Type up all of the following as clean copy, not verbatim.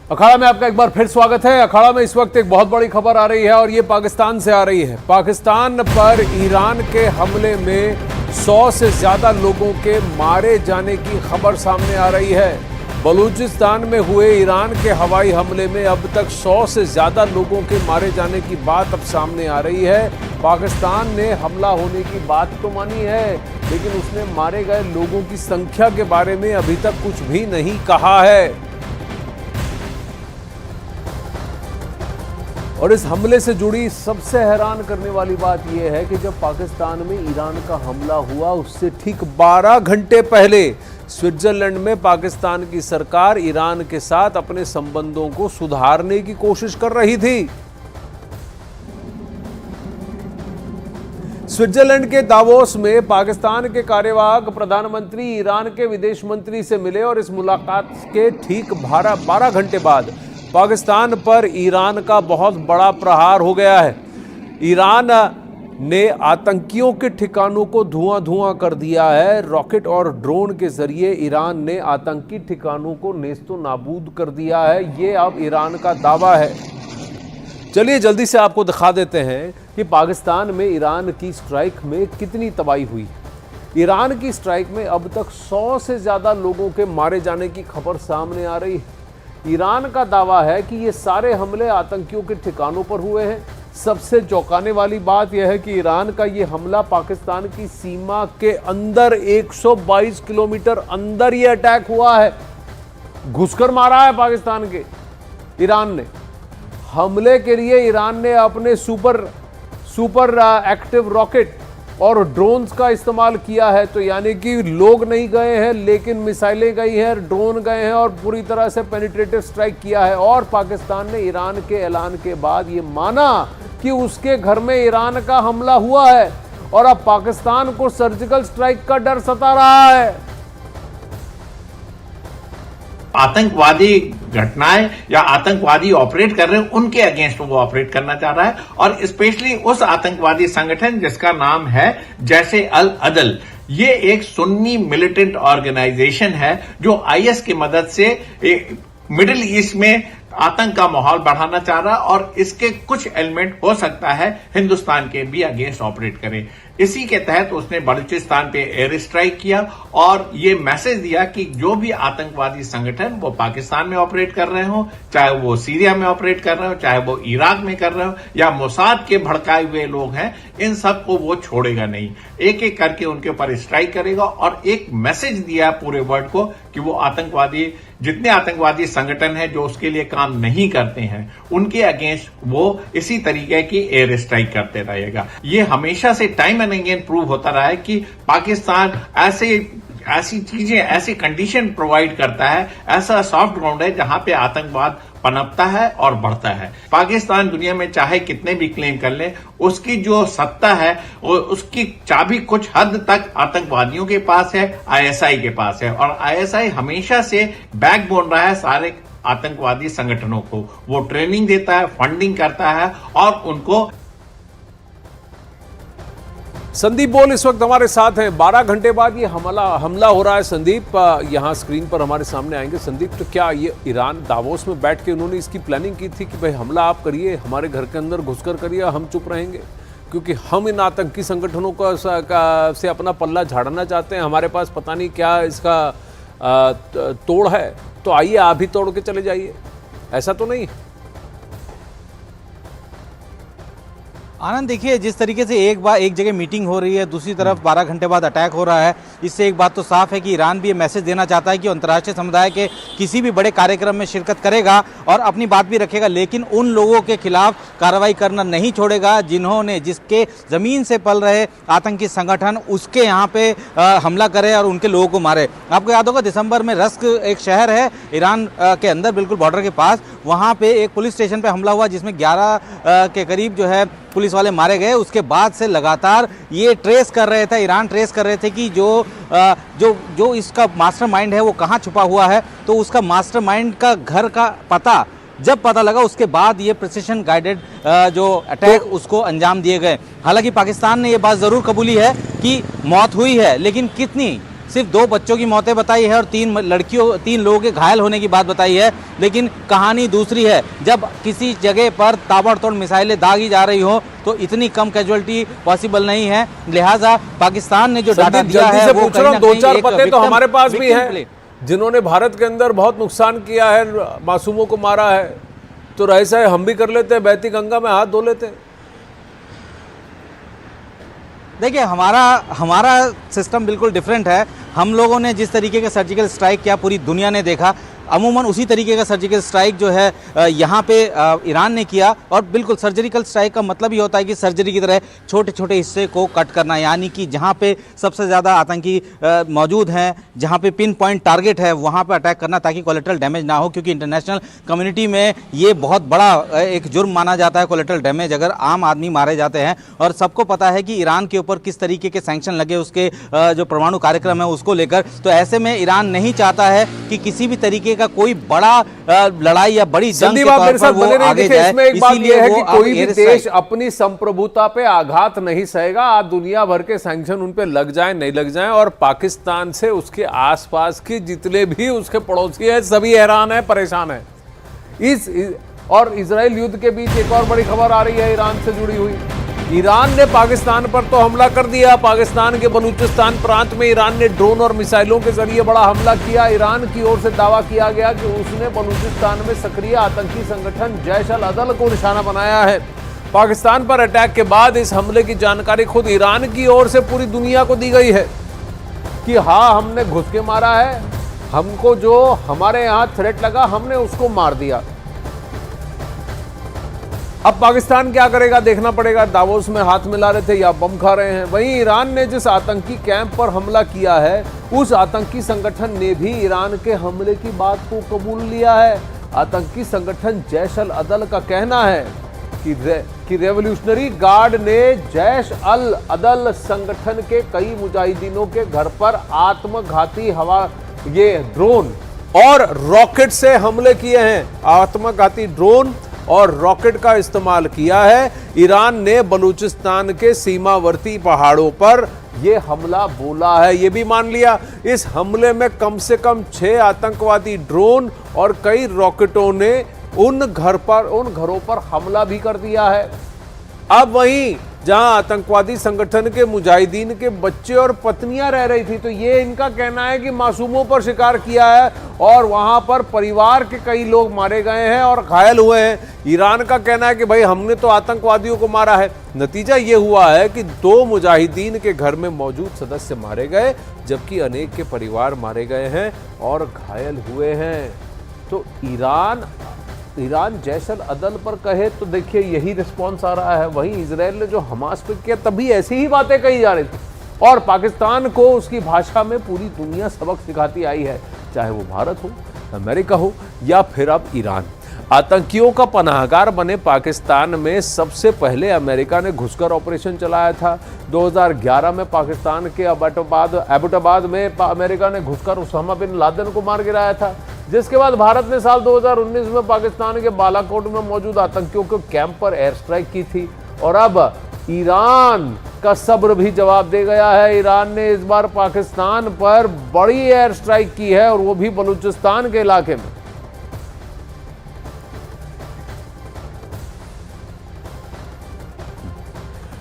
अखाड़ा में आपका एक बार फिर स्वागत है। अखाड़ा में इस वक्त एक बहुत बड़ी खबर आ रही है और ये पाकिस्तान से आ रही है। पाकिस्तान पर ईरान के हमले में 100 से ज्यादा लोगों के मारे जाने की खबर सामने आ रही है। बलूचिस्तान में हुए ईरान के हवाई हमले में अब तक 100 से ज्यादा लोगों के मारे जाने की बात अब सामने आ रही है। पाकिस्तान ने हमला होने की बात तो मानी है, लेकिन उसने मारे गए लोगों की संख्या के बारे में अभी तक कुछ भी नहीं कहा है। और इस हमले से जुड़ी सबसे हैरान करने वाली बात यह है कि जब पाकिस्तान में ईरान का हमला हुआ उससे ठीक 12 घंटे पहले स्विट्जरलैंड में पाकिस्तान की सरकार ईरान के साथ अपने संबंधों को सुधारने की कोशिश कर रही थी। स्विट्जरलैंड के दावोस में पाकिस्तान के कार्यवाहक प्रधानमंत्री ईरान के विदेश मंत्री से मिले और इस मुलाकात के ठीक 12 घंटे बाद पाकिस्तान पर ईरान का बहुत बड़ा प्रहार हो गया है। ईरान ने आतंकियों के ठिकानों को धुआं कर दिया है। रॉकेट और ड्रोन के जरिए ईरान ने आतंकी ठिकानों को नेस्तो नाबूद कर दिया है। ये अब ईरान का दावा है। चलिए जल्दी से आपको दिखा देते हैं कि पाकिस्तान में ईरान की स्ट्राइक में कितनी तबाही हुई। ईरान की स्ट्राइक में अब तक 100 से ज्यादा लोगों के मारे जाने की खबर सामने आ रही है। ईरान का दावा है कि ये सारे हमले आतंकियों के ठिकानों पर हुए हैं। सबसे चौंकाने वाली बात यह है कि ईरान का ये हमला पाकिस्तान की सीमा के अंदर 122 किलोमीटर अंदर ये अटैक हुआ है। घुसकर मारा है पाकिस्तान के ईरान ने। हमले के लिए ईरान ने अपने सुपर एक्टिव रॉकेट और ड्रोन्स का इस्तेमाल किया है। तो यानी कि लोग नहीं गए हैं, लेकिन मिसाइलें गई हैं, ड्रोन गए हैं और पूरी तरह से पेनिट्रेटिव स्ट्राइक किया है। और पाकिस्तान ने ईरान के ऐलान के बाद ये माना कि उसके घर में ईरान का हमला हुआ है और अब पाकिस्तान को सर्जिकल स्ट्राइक का डर सता रहा है। आतंकवादी घटनाएं या आतंकवादी ऑपरेट कर रहे हैं उनके अगेंस्ट वो ऑपरेट करना चाह रहा है, और स्पेशली उस आतंकवादी संगठन जिसका नाम है जैशे अल अदल। ये एक सुन्नी मिलिटेंट ऑर्गेनाइजेशन है जो आईएस की मदद से मिडिल ईस्ट में आतंक का माहौल बढ़ाना चाह रहा है, और इसके कुछ एलिमेंट हो सकता है हिंदुस्तान के भी अगेंस्ट ऑपरेट करें। इसी के तहत उसने बलूचिस्तान पे एयर स्ट्राइक किया और ये मैसेज दिया कि जो भी आतंकवादी संगठन वो पाकिस्तान में ऑपरेट कर रहे हो, चाहे वो सीरिया में ऑपरेट कर रहे हो, चाहे वो इराक में कर रहे हो, या मोसाद के भड़काए हुए लोग हैं, इन सबको वो छोड़ेगा नहीं। एक एक करके उनके ऊपर स्ट्राइक करेगा। और एक मैसेज दिया पूरे वर्ल्ड को कि वो आतंकवादी, जितने आतंकवादी संगठन है जो उसके लिए काम नहीं करते हैं, उनके अगेंस्ट वो इसी तरीके की एयर स्ट्राइक करते रहेगा। ये हमेशा से टाइम एंड अगेन प्रूव होता रहा है कि पाकिस्तान ऐसी चीजें, ऐसी कंडीशन प्रोवाइड करता है, ऐसा सॉफ्ट ग्राउंड है जहां पे आतंकवाद पनपता है और बढ़ता है। पाकिस्तान दुनिया में चाहे कितने भी क्लेम कर ले, उसकी जो सत्ता है उसकी चाबी कुछ हद तक आतंकवादियों के पास है, आईएसआई के पास है। और आईएसआई हमेशा से बैकबोन रहा है सारे आतंकवादी संगठनों को। वो ट्रेनिंग देता है, फंडिंग करता है और उनको। संदीप बोल इस वक्त हमारे साथ हैं। 12 घंटे बाद ये हमला हो रहा है। संदीप यहाँ स्क्रीन पर हमारे सामने आएंगे। संदीप, तो क्या ये ईरान दावोस में बैठ के उन्होंने इसकी प्लानिंग की थी कि भाई हमला आप करिए, हमारे घर के अंदर घुसकर करिए, हम चुप रहेंगे क्योंकि हम इन आतंकी संगठनों से अपना पल्ला झाड़ना चाहते हैं, हमारे पास पता नहीं क्या इसका तोड़ है, तो आइए आप ही तोड़ के चले जाइए, ऐसा तो नहीं? आनंद, देखिए जिस तरीके से एक जगह मीटिंग हो रही है, दूसरी तरफ 12 घंटे बाद अटैक हो रहा है, इससे एक बात तो साफ है कि ईरान भी ये मैसेज देना चाहता है कि अंतर्राष्ट्रीय समुदाय के किसी भी बड़े कार्यक्रम में शिरकत करेगा और अपनी बात भी रखेगा, लेकिन उन लोगों के खिलाफ कार्रवाई करना नहीं छोड़ेगा जिसके जमीन से पल रहे आतंकी संगठन उसके यहाँ पे हमला करे और उनके लोगों को मारे। आपको याद होगा दिसंबर में रस्क एक शहर है ईरान के अंदर, बिल्कुल बॉर्डर के पास, वहाँ पे एक पुलिस स्टेशन पे हमला हुआ जिसमें 11 के करीब जो है पुलिस वाले मारे गए। उसके बाद से लगातार ये ट्रेस कर रहे थे, ईरान ट्रेस कर रहे थे कि जो इसका मास्टरमाइंड है वो कहाँ छुपा हुआ है। तो उसका मास्टरमाइंड का घर का पता जब पता लगा, उसके बाद ये प्रिसिशन गाइडेड जो अटैक उसको अंजाम दिए गए। हालांकि पाकिस्तान ने ये बात ज़रूर कबूली है कि मौत हुई है, लेकिन कितनी सिर्फ 2 बच्चों की मौतें बताई है और 3 लोगों के घायल होने की बात बताई है, लेकिन कहानी दूसरी है। जब किसी जगह पर ताबड़तोड़ मिसाइलें दागी जा रही हो तो इतनी कम कैजुअलिटी पॉसिबल नहीं है। लिहाजा पाकिस्तान ने जो डाटा दिया है वो पूछ रहा हूं, 2-4 पते तो हमारे पास भी हैं जिन्होंने भारत के अंदर बहुत नुकसान किया है, मासूमों को मारा है। तो ऐसा है हम भी कर लेते हैं, बहती गंगा में हाथ धो लेते हैं। देखिए हमारा सिस्टम बिल्कुल डिफरेंट है। हम लोगों ने जिस तरीके का सर्जिकल स्ट्राइक किया पूरी दुनिया ने देखा, अमूमन उसी तरीके का सर्जिकल स्ट्राइक जो है यहाँ पे ईरान ने किया। और बिल्कुल सर्जिकल स्ट्राइक का मतलब ही होता है कि सर्जरी की तरह छोटे छोटे हिस्से को कट करना, यानी कि जहाँ पे सबसे ज़्यादा आतंकी मौजूद हैं, जहाँ पे पिन पॉइंट टारगेट है वहाँ पे अटैक करना ताकि कोलेटरल डैमेज ना हो। क्योंकि इंटरनेशनल कम्युनिटी में ये बहुत बड़ा एक जुर्म माना जाता है कोलेटरल डैमेज अगर आम आदमी मारे जाते हैं। और सबको पता है कि ईरान के ऊपर किस तरीके के सैंक्शन लगे उसके जो परमाणु कार्यक्रम है उसको लेकर। तो ऐसे में ईरान नहीं चाहता है कि किसी भी तरीके का कोई बड़ा लड़ाई या बड़ी जंग के तौर पर वो आगे जाए। इसमें एक बात यह है कि कोई भी देश अपनी संप्रभुता पे आघात नहीं सहेगा। आप दुनिया भर के सैंक्शन उन पे लग जाए नहीं लग जाए, और पाकिस्तान से उसके आसपास के जितने भी उसके पड़ोसी हैं सभी हैरान है, परेशान है। और इजराइल युद्ध के बीच एक और बड़ी खबर आ रही है ईरान से जुड़ी हुई। ईरान ने पाकिस्तान पर तो हमला कर दिया। पाकिस्तान के बलूचिस्तान प्रांत में ईरान ने ड्रोन और मिसाइलों के जरिए बड़ा हमला किया। ईरान की ओर से दावा किया गया कि उसने बलूचिस्तान में सक्रिय आतंकी संगठन जैश अल अदल को निशाना बनाया है। पाकिस्तान पर अटैक के बाद इस हमले की जानकारी खुद ईरान की ओर से पूरी दुनिया को दी गई है कि हाँ, हमने घुस के मारा है, हमको जो हमारे यहां थ्रेट लगा हमने उसको मार दिया। अब पाकिस्तान क्या करेगा देखना पड़ेगा। दावोस में हाथ मिला रहे थे या बम खा रहे हैं। वहीं ईरान ने जिस आतंकी कैंप पर हमला किया है उस आतंकी संगठन ने भी ईरान के हमले की बात को कबूल लिया है। आतंकी संगठन जैश अल अदल का कहना है कि रेवोल्यूशनरी गार्ड ने जैश अल अदल संगठन के कई मुजाहिदीनों के घर पर आत्मघाती ये ड्रोन और रॉकेट से हमले किए हैं। आत्मघाती ड्रोन और रॉकेट का इस्तेमाल किया है। ईरान ने बलूचिस्तान के सीमावर्ती पहाड़ों पर यह हमला बोला है, यह भी मान लिया। इस हमले में कम से कम 6 आतंकवादी ड्रोन और कई रॉकेटों ने उन घरों पर हमला भी कर दिया है। अब वहीं जहां आतंकवादी संगठन के मुजाहिदीन के बच्चे और पत्नियां रह रही थी, तो ये इनका कहना है कि मासूमों पर शिकार किया है और वहां पर परिवार के कई लोग मारे गए हैं और घायल हुए हैं। ईरान का कहना है कि भाई हमने तो आतंकवादियों को मारा है। नतीजा ये हुआ है कि 2 मुजाहिदीन के घर में मौजूद सदस्य मारे गए, जबकि अनेक के परिवार मारे गए हैं और घायल हुए हैं। तो ईरान जैश अल अदल पर कहे तो देखिए यही रिस्पॉन्स आ रहा है। वहीं इजराइल ने जो हमास पे किया तभी ऐसी ही बातें कही जा रही थी, और पाकिस्तान को उसकी भाषा में पूरी दुनिया सबक सिखाती आई है, चाहे वो भारत हो, अमेरिका हो या फिर अब ईरान। आतंकियों का पनाहगार बने पाकिस्तान में सबसे पहले अमेरिका ने घुसकर ऑपरेशन चलाया था। 2011 में पाकिस्तान के एबटाबाद में अमेरिका ने घुसकर उसामा बिन लादेन को मार गिराया था, जिसके बाद भारत ने साल 2019 में पाकिस्तान के बालाकोट में मौजूद आतंकियों के कैंप पर एयर स्ट्राइक की थी। और अब ईरान का सब्र भी जवाब दे गया है। ईरान ने इस बार पाकिस्तान पर बड़ी एयर स्ट्राइक की है, और वो भी बलूचिस्तान के इलाके में।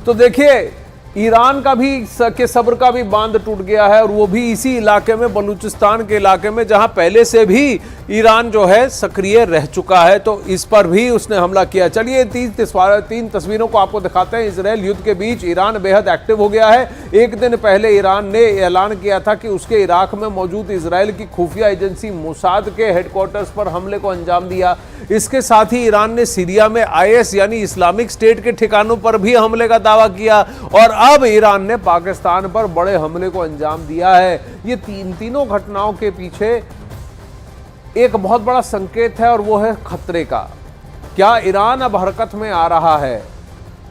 तो देखिए ईरान का भी सब्र का भी बांध टूट गया है, और वो भी इसी इलाके में, बलूचिस्तान के इलाके में, जहां पहले से भी ईरान जो है सक्रिय रह चुका है। तो इस पर भी उसने हमला किया। चलिए 3 तस्वीरों को आपको दिखाते हैं। इजराइल युद्ध के बीच ईरान बेहद एक्टिव हो गया है। एक दिन पहले ईरान ने ऐलान किया था कि उसके इराक में मौजूद इजराइल की खुफिया एजेंसी मोसाद के हेडक्वार्टर्स पर हमले को अंजाम दिया। इसके साथ ही ईरान ने सीरिया में IS यानी इस्लामिक स्टेट के ठिकानों पर भी हमले का दावा किया, और अब ईरान ने पाकिस्तान पर बड़े हमले को अंजाम दिया है। ये तीनों घटनाओं के पीछे एक बहुत बड़ा संकेत है, और वो है खतरे का। क्या ईरान अब हरकत में आ रहा है?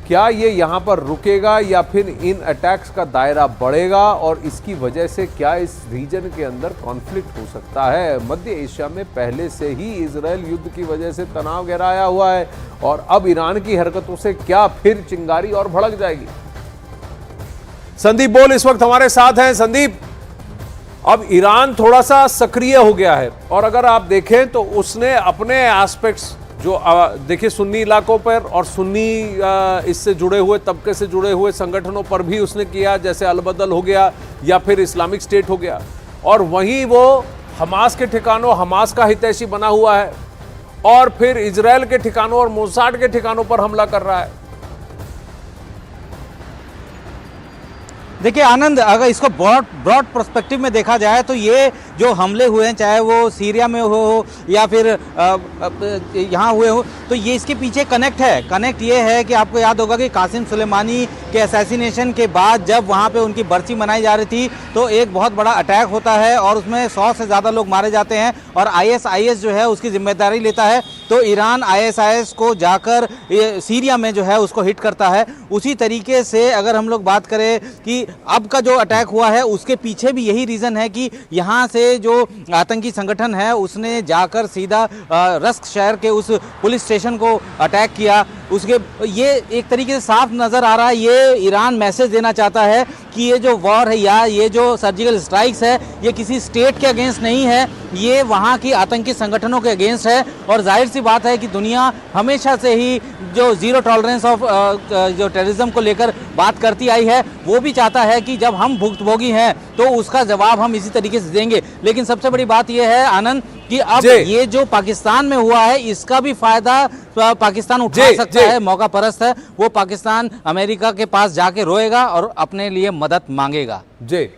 क्या ये यहां पर रुकेगा या फिर इन अटैक्स का दायरा बढ़ेगा, और इसकी वजह से क्या इस रीजन के अंदर कॉन्फ्लिक्ट हो सकता है? मध्य एशिया में पहले से ही इजराइल युद्ध की वजह से तनाव गहराया हुआ है, और अब ईरान की हरकतों से क्या फिर चिंगारी और भड़क जाएगी? संदीप बोल इस वक्त हमारे साथ हैं। संदीप, अब ईरान थोड़ा सा सक्रिय हो गया है और अगर आप देखें तो उसने अपने एस्पेक्ट्स जो देखिए सुन्नी इलाकों पर और सुन्नी इससे जुड़े हुए तबके से जुड़े हुए संगठनों पर भी उसने किया, जैसे अल-बदल हो गया या फिर इस्लामिक स्टेट हो गया। और वहीं वो हमास के ठिकानों, हमास का हितैषी बना हुआ है और फिर इजराइल के ठिकानों और मोसाद के ठिकानों पर हमला कर रहा है। देखिए आनंद, अगर इसको ब्रॉड पर्सपेक्टिव में देखा जाए तो ये जो हमले हुए हैं, चाहे वो सीरिया में हो या फिर यहाँ हुए हो, तो ये इसके पीछे कनेक्ट है। कनेक्ट ये है कि आपको याद होगा कि कासिम सुलेमानी के असैसिनेशन के बाद जब वहाँ पे उनकी बरसी मनाई जा रही थी तो एक बहुत बड़ा अटैक होता है और उसमें 100 से ज़्यादा लोग मारे जाते हैं और ISIS जो है उसकी जिम्मेदारी लेता है। तो ईरान ISIS को जाकर सीरिया में जो है उसको हिट करता है। उसी तरीके से अगर हम लोग बात करें कि अब का जो अटैक हुआ है उसके पीछे भी यही रीज़न है कि यहाँ से जो आतंकी संगठन है उसने जाकर सीधा रस्क शहर के उस पुलिस स्टेशन को अटैक किया। उसके ये एक तरीके से साफ नज़र आ रहा है, ये ईरान मैसेज देना चाहता है कि ये जो वॉर है या ये जो सर्जिकल स्ट्राइक्स है ये किसी स्टेट के अगेंस्ट नहीं है, ये वहाँ की आतंकी संगठनों के अगेंस्ट है। और जाहिर सी बात है कि दुनिया हमेशा से ही जो जीरो टॉलरेंस ऑफ जो टेररिज्म को लेकर बात करती आई है, वो भी चाहता है कि जब हम भुक्तभोगी हैं तो उसका जवाब हम इसी तरीके से देंगे। लेकिन सबसे बड़ी बात यह है आनंद कि अब ये जो पाकिस्तान में हुआ है इसका भी फायदा पाकिस्तान उठा सकता है। मौका परस्त है, वो पाकिस्तान अमेरिका के पास जाके रोएगा और अपने लिए मदद मांगेगा। जी।